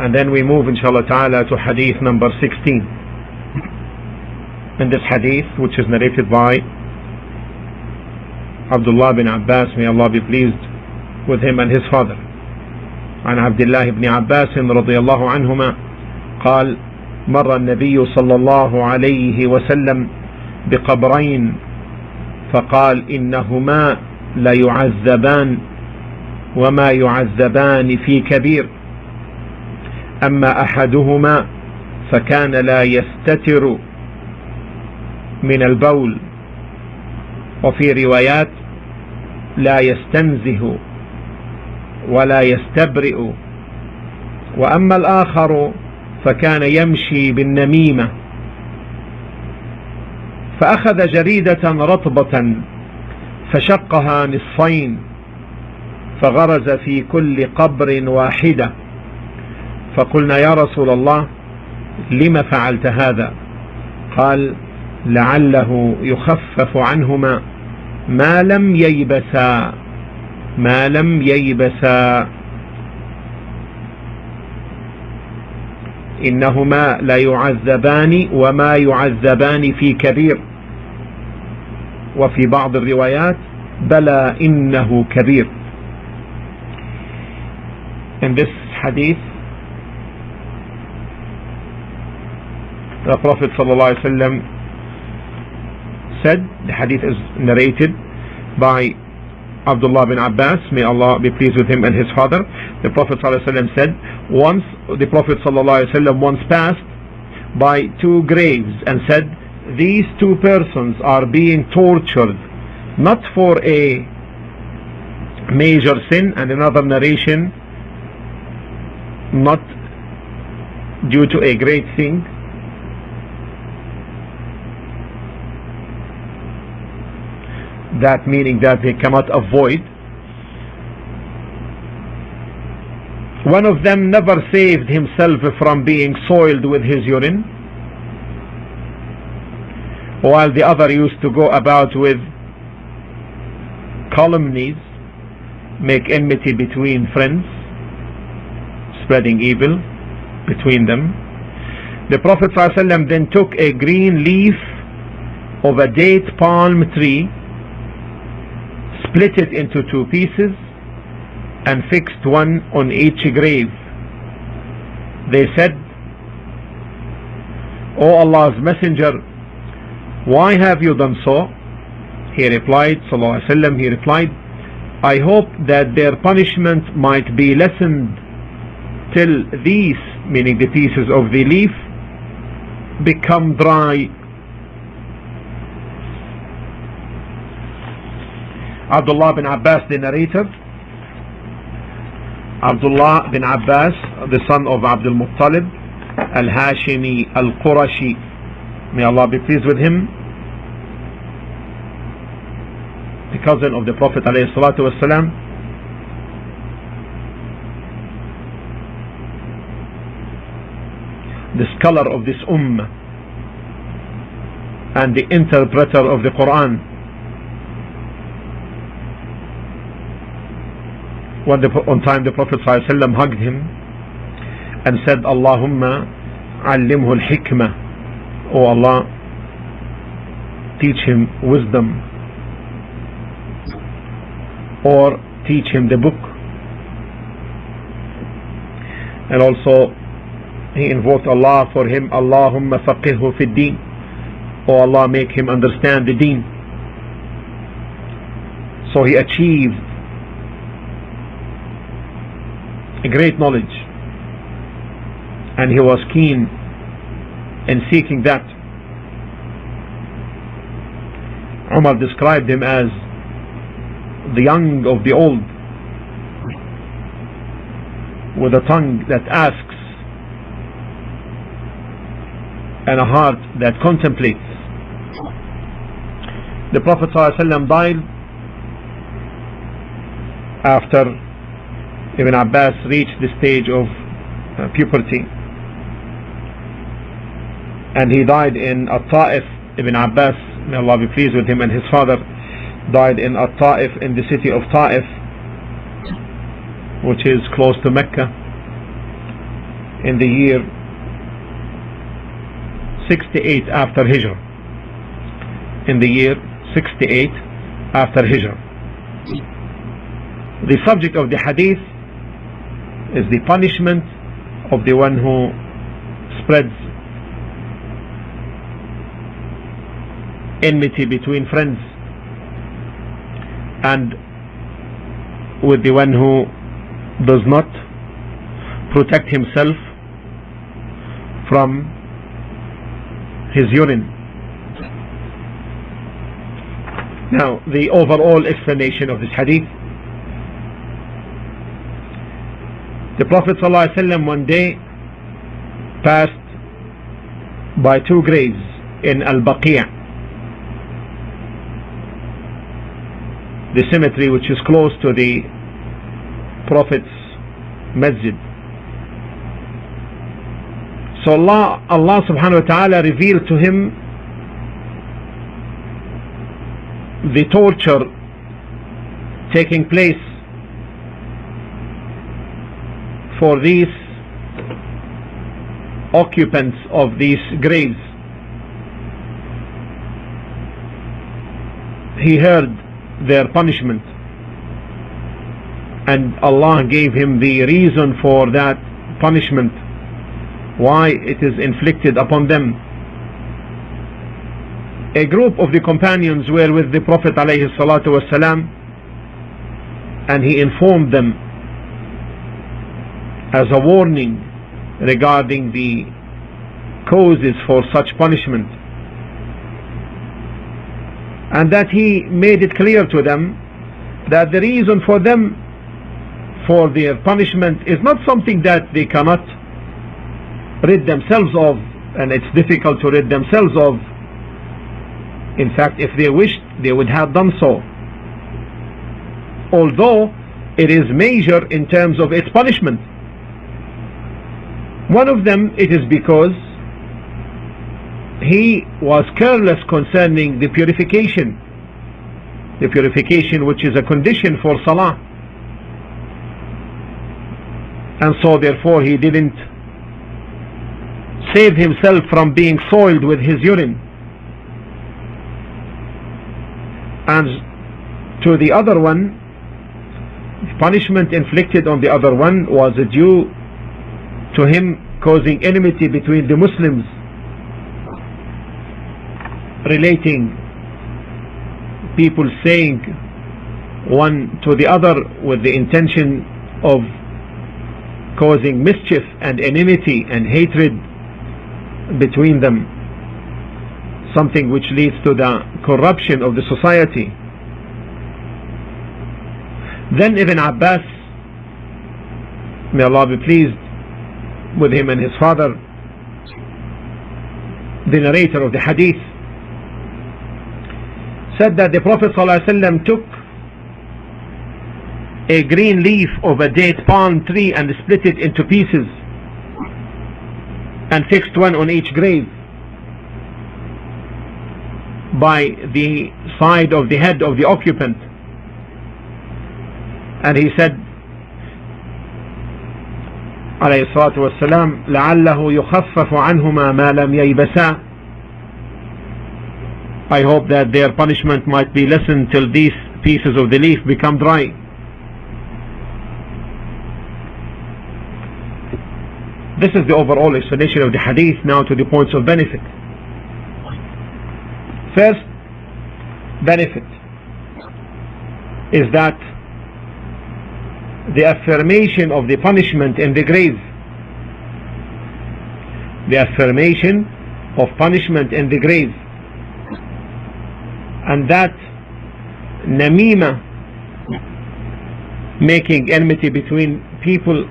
And then we move inshallah ta'ala to hadith number 16. In this hadith, which is narrated by Abdullah bin Abbas, may Allah be pleased with him and his father. عن عبد الله بن عباس رضي الله عنهما قال مر النبي صلى الله عليه وسلم بقبرين فقال إنهما ليعذبان وما يعذبان في كبير أما أحدهما فكان لا يستتر من البول وفي روايات لا يستنزه ولا يستبرئ وأما الآخر فكان يمشي بالنميمة فأخذ جريدة رطبة فشقها نصفين فغرز في كل قبر واحدة فقلنا يا رسول الله لم فعلت هذا؟ قال لعله يخفف عنهما ما لم ييبسا إنهما لا يعذبان وما يعذبان في كبير وفي بعض الروايات بلى إنه كبير. In this hadith, the Prophet ﷺ said, the hadith is narrated by Abdullah bin Abbas, may Allah be pleased with him and his father. The Prophet ﷺ said, the Prophet ﷺ once passed by two graves and said, these two persons are being tortured not for a major sin, and another narration, not due to a great thing. That meaning that they cannot avoid. One of them never saved himself from being soiled with his urine, while the other used to go about with calumnies, make enmity between friends, spreading evil between them. The Prophet ﷺ then took a green leaf of a date palm tree, split it into two pieces, and fixed one on each grave. They said, O Allah's Messenger, why have you done so? He replied, sallallahu alaihi wasallam, he replied, I hope that their punishment might be lessened till these, meaning the pieces of the leaf, become dry. Abdullah bin Abbas, the narrator, Abdullah bin Abbas, the son of Abdul Muttalib Al-Hashimi Al-Qurashi, may Allah be pleased with him, the cousin of the Prophet ﷺ, the scholar of this ummah and the interpreter of the Quran. One time the Prophet ﷺ hugged him and said, Allahumma allimhu al-hikmah, O Allah, teach him wisdom, or teach him the book. And also he invoked Allah for him, Allahumma faqihhu fi d-din, O Allah, make him understand the deen. So he achieved a great knowledge, and he was keen in seeking that. Umar described him as the young of the old, with a tongue that asks and a heart that contemplates. The Prophet ﷺ died after Ibn Abbas reached the stage of puberty, and he died in At-Ta'if. Ibn Abbas, may Allah be pleased with him and his father, died in At-Ta'if, in the city of Ta'if, which is close to Mecca, in the year 68 after Hijrah. In the year 68 after Hijrah. The subject of the hadith is the punishment of the one who spreads enmity between friends, and with the one who does not protect himself from his urine. Now, the overall explanation of this hadith: the Prophet ﷺ one day passed by two graves in Al-Baqi', the cemetery which is close to the Prophet's masjid. So Allah subhanahu wa ta'ala revealed to him the torture taking place for these occupants of these graves. He heard their punishment, and Allah gave him the reason for that punishment, why it is inflicted upon them. A group of the companions were with the Prophet ﷺ, and he informed them as a warning regarding the causes for such punishment, and that he made it clear to them that the reason for them for their punishment is not something that they cannot rid themselves of, and it's difficult to rid themselves of. In fact, if they wished, they would have done so, although it is major in terms of its punishment. One of them, it is because he was careless concerning the purification which is a condition for salah, and so therefore he didn't save himself from being soiled with his urine. And to the other one, punishment inflicted on the other one was due to him causing enmity between the Muslims, relating people saying one to the other with the intention of causing mischief and enmity and hatred between them, something which leads to the corruption of the society. Then Ibn Abbas, may Allah be pleased with him and his father, the narrator of the hadith, said that the Prophet ﷺ took a green leaf of a date palm tree and split it into pieces and fixed one on each grave by the side of the head of the occupant, and he said alayhi salatu wassalam, لَعَلَّهُ يُخَفَّفُ عَنْهُمَا مَا لَمْ يَيْبَسَا. I hope that their punishment might be lessened till these pieces of the leaf become dry. This is the overall explanation of the hadith. Now to the points of benefit. First benefit is that the affirmation of the punishment in the grave, the affirmation of punishment in the grave, and that namima, making enmity between people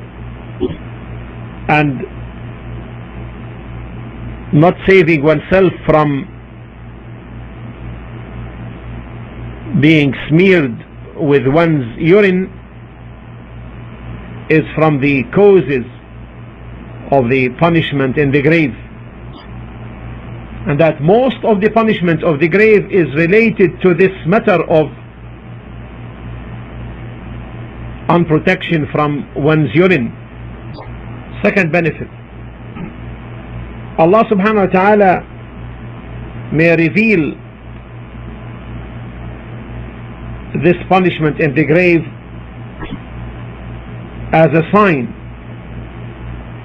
and not saving oneself from being smeared with one's urine, is from the causes of the punishment in the grave, and that most of the punishment of the grave is related to this matter of unprotection from one's urine. Second benefit Allah subhanahu wa ta'ala may reveal this punishment in the grave as a sign,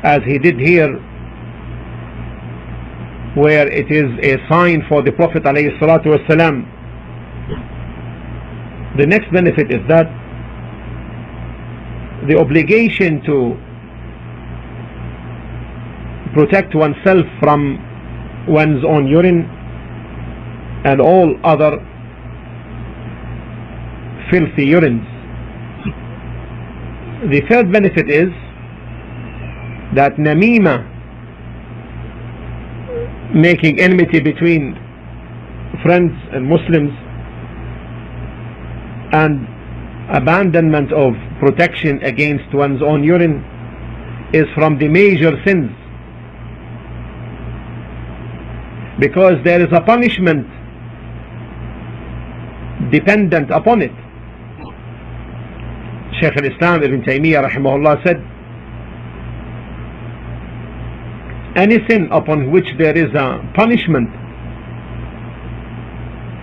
as he did here, where it is a sign for the Prophet alayhi salatu wasalam. The next benefit is that the obligation to protect oneself from one's own urine and all other filthy urines. The third benefit is that namima, making enmity between friends and Muslims, and abandonment of protection against one's own urine is from the major sins, because there is a punishment dependent upon it. Shaykh al-Islam Ibn Taymiyyah rahimahullah said, any sin upon which there is a punishment,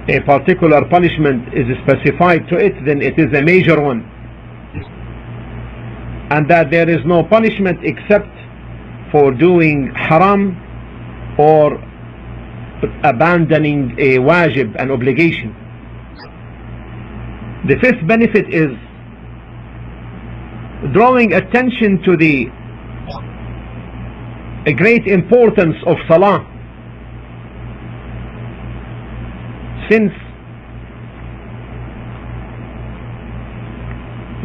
a particular punishment is specified to it, then it is a major one, and that there is no punishment except for doing haram or abandoning a wajib, an obligation. The fifth benefit is drawing attention to the great importance of salah, since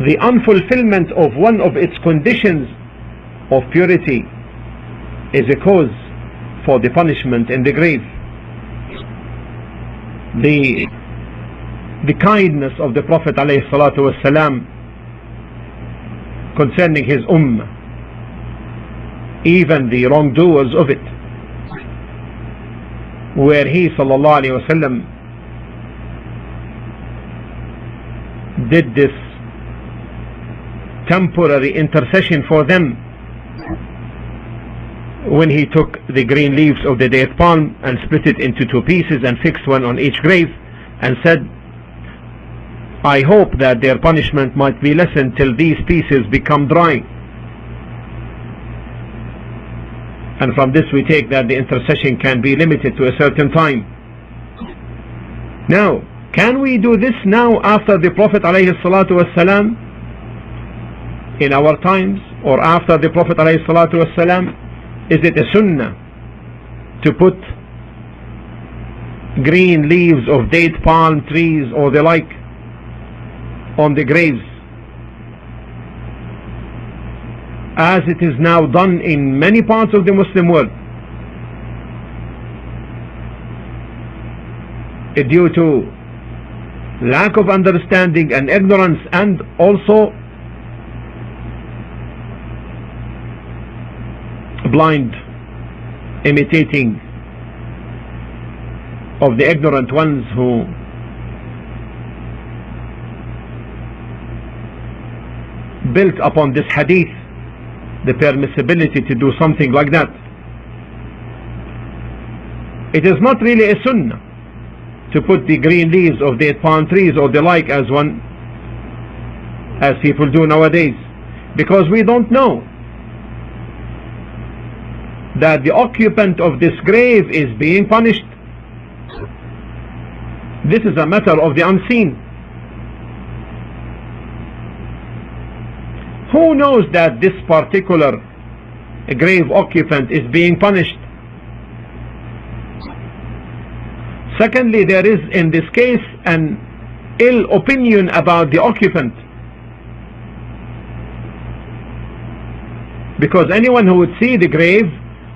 the unfulfillment of one of its conditions of purity is a cause for the punishment in the grave. The kindness of the Prophet ﷺ concerning his ummah, even the wrongdoers of it, where he ﷺ did this temporary intercession for them when he took the green leaves of the date palm and split it into two pieces and fixed one on each grave, and said, I hope that their punishment might be lessened till these pieces become dry. And from this we take that the intercession can be limited to a certain time. Now, can we do this now after the Prophet ﷺ in our times, or after the Prophet ﷺ? Is it a sunnah to put green leaves of date palm trees or the like on the graves, as it is now done in many parts of the Muslim world, due to lack of understanding and ignorance, and also blind imitating of the ignorant ones who built upon this hadith the permissibility to do something like that. It is not really a sunnah to put the green leaves of date palm trees or the like as people do nowadays, because we don't know that the occupant of this grave is being punished. This is a matter of the unseen. Who knows that this particular grave occupant is being punished? Secondly, there is in this case an ill opinion about the occupant, because anyone who would see the grave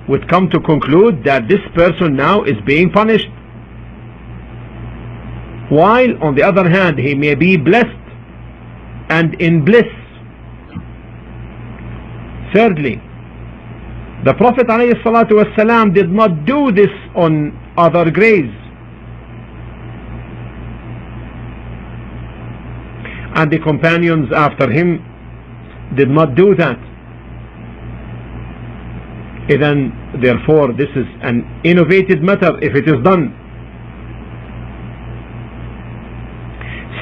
would come to conclude that this person now is being punished, while on the other hand he may be blessed and in bliss. Thirdly, the Prophet ﷺ did not do this on other graves, and the companions after him did not do that. Then therefore this is an innovative matter if it is done.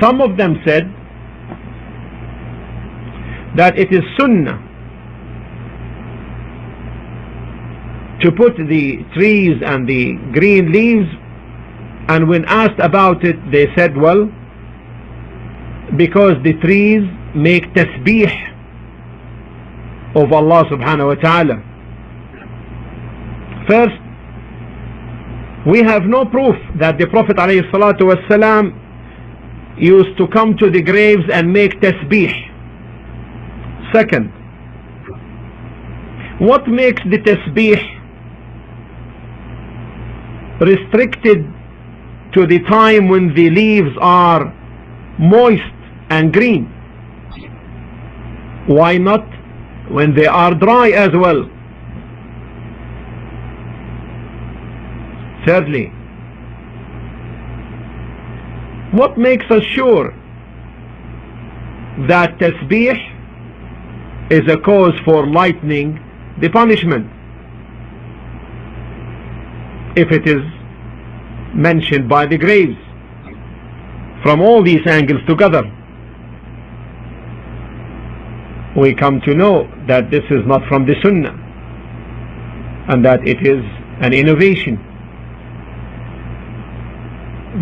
Some of them said that it is sunnah to put the trees and the green leaves, and when asked about it they said, well, because the trees make tasbih of Allah subhanahu wa ta'ala. First, we have no proof that the Prophet alayhi salatu wasalam used to come to the graves and make tasbih. Second, what makes the tasbih restricted to the time when the leaves are moist and green? Why not when they are dry as well? Thirdly, what makes us sure that tasbih is a cause for lightening the punishment if it is mentioned by the graves? From all these angles together, we come to know that this is not from the Sunnah, and that it is an innovation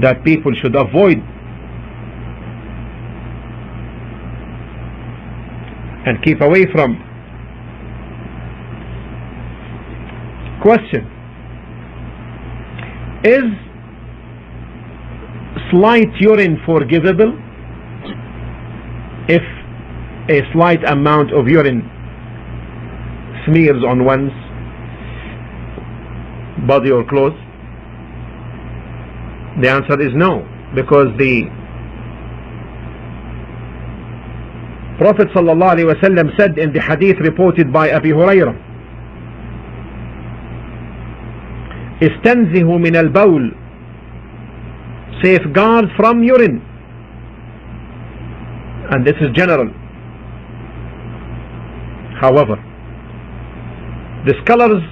that people should avoid and keep away from. Question: is slight urine forgivable if a slight amount of urine smears on one's body or clothes? The answer is no, because the Prophet ﷺ said in the hadith reported by Abi Hurairah, "Istanzihu min al-bawl," safeguard from urine, and this is general. However, the scholars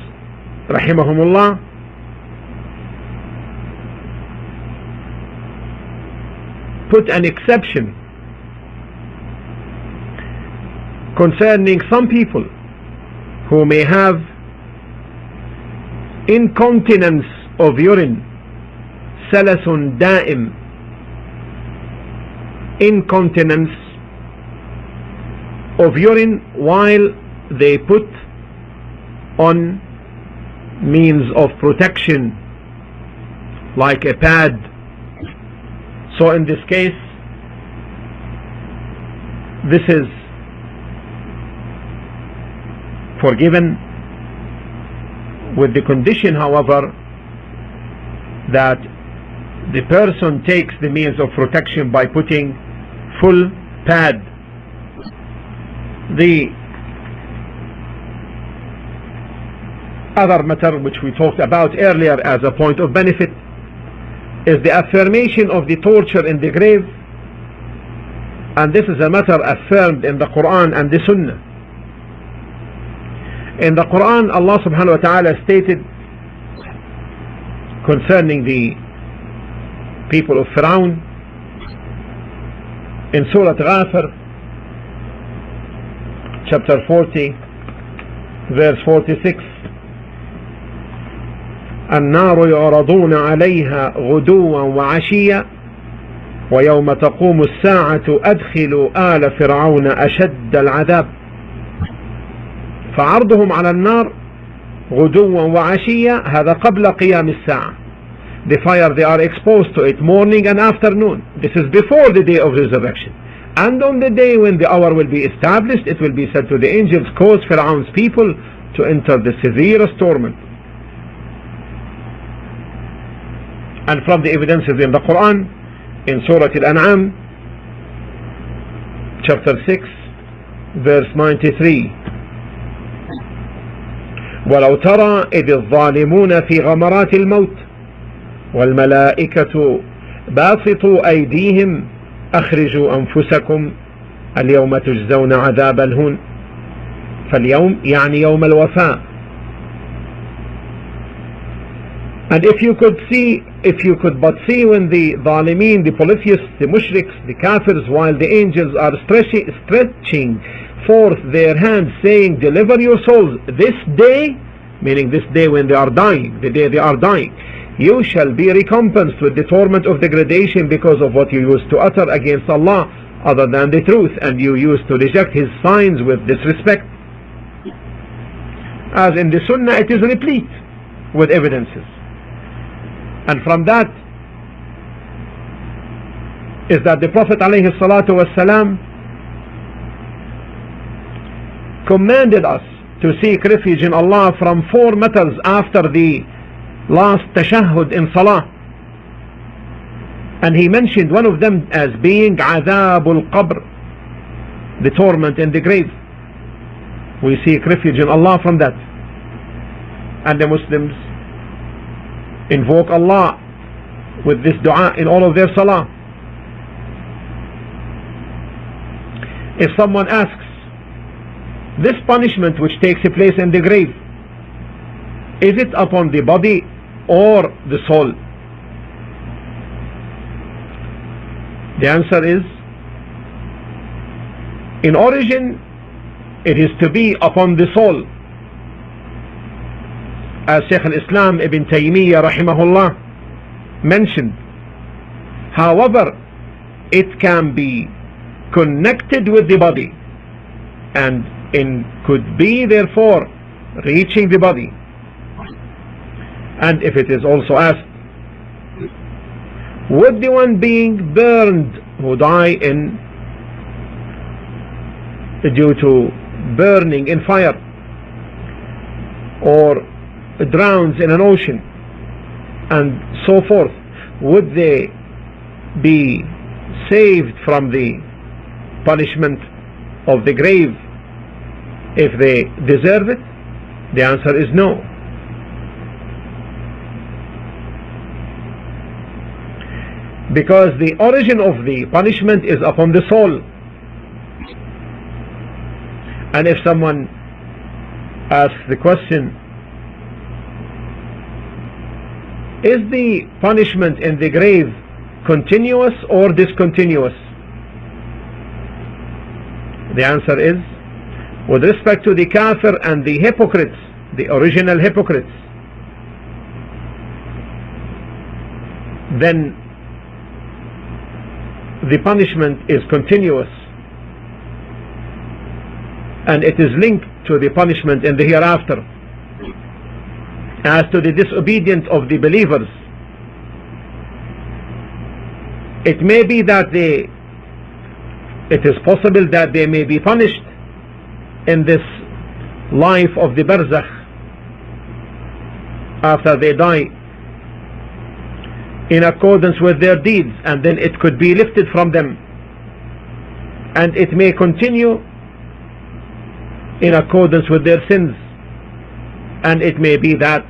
rahimahumullah put an exception concerning some people who may have incontinence of urine, salasun da'im, incontinence of urine while they put on means of protection like a pad. So in this case, this is forgiven, with the condition, however, that the person takes the means of protection by putting full pad. The other matter which we talked about earlier as a point of benefit is the affirmation of the torture in the grave, and this is a matter affirmed in the Quran and the Sunnah. In the Quran, Allah subhanahu wa ta'ala stated concerning the people of Fir'aun in Surah Ghafir, chapter 40, verse 46, النار يعرضون عليها غدوا وعشيا ويوم تقوم الساعة أدخلوا آل فرعون أشد العذاب. فعرضهم على النار غدوا وعشيا هذا قبل قيام الساعة. The fire, they are exposed to it morning and afternoon. This is before the day of resurrection. And on the day when the hour will be established, it will be said to the angels, cause Fir'aun's people to enter the severest torment. And from the evidences in the Quran, in Surah Al-An'am, chapter 6, verse 93, ولو ترى إذ الظالمون في غمرات الموت والملائكة باسطوا أيديهم أخرجوا أنفسكم اليوم تجزون عذاب الهون. فاليوم يعني يوم الوفاء. And if you could but see when the Zalimeen, the polytheists, the Mushriks, the Kafirs, while the angels are stretching forth their hands saying, deliver your souls this day, meaning this day when they are dying, the day they are dying, you shall be recompensed with the torment of degradation because of what you used to utter against Allah other than the truth, and you used to reject His signs with disrespect. As in the Sunnah, it is replete with evidences. And from that is that the Prophet ﷺ commanded us to seek refuge in Allah from 4 matters after the last tashahhud in salah, and he mentioned one of them as being adhabul qabr, the torment in the grave. We seek refuge in Allah from that, and the Muslims invoke Allah with this dua in all of their salah. If someone asks, this punishment which takes place in the grave, is it upon the body or the soul? The answer is, in origin it is to be upon the soul, as Shaykh al-Islam Ibn Taymiyyah rahimahullah mentioned. However, it can be connected with the body, and it could be therefore reaching the body. And if it is also asked, would the one being burned who die due to burning in fire, or drowns in an ocean and so forth, would they be saved from the punishment of the grave if they deserve it? The answer is no. Because the origin of the punishment is upon the soul. And if someone asks the question, is the punishment in the grave continuous or discontinuous? The answer is, with respect to the kafir and the hypocrites, the original hypocrites, then the punishment is continuous, and it is linked to the punishment in the hereafter. As to the disobedience of the believers, it may be that it is possible that they may be punished in this life of the barzakh after they die in accordance with their deeds, and then it could be lifted from them, and it may continue in accordance with their sins, and it may be that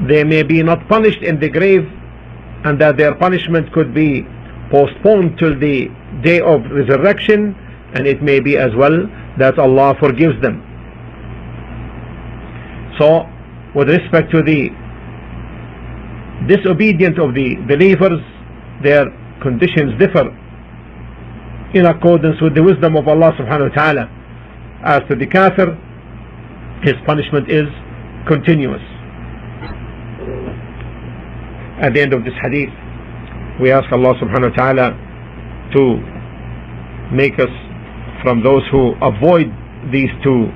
they may be not punished in the grave, and that their punishment could be postponed till the day of resurrection, and it may be as well that Allah forgives them. So with respect to the disobedience of the believers, their conditions differ in accordance with the wisdom of Allah subhanahu wa ta'ala. As to the kafir, his punishment is continuous. At the end of this hadith, we ask Allah subhanahu wa ta'ala to make us from those who avoid these 2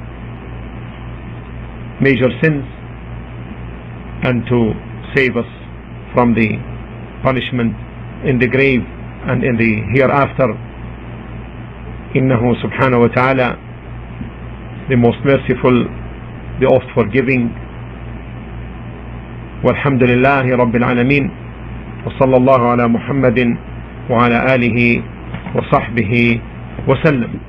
major sins, and to save us from the punishment in the grave and in the hereafter. Innahu subhanahu wa ta'ala, the most merciful, the oft forgiving. Walhamdulillahi Rabbil Alameen, wa sallallahu ala Muhammadin wa ala alihi wa sahbihi wa sallam.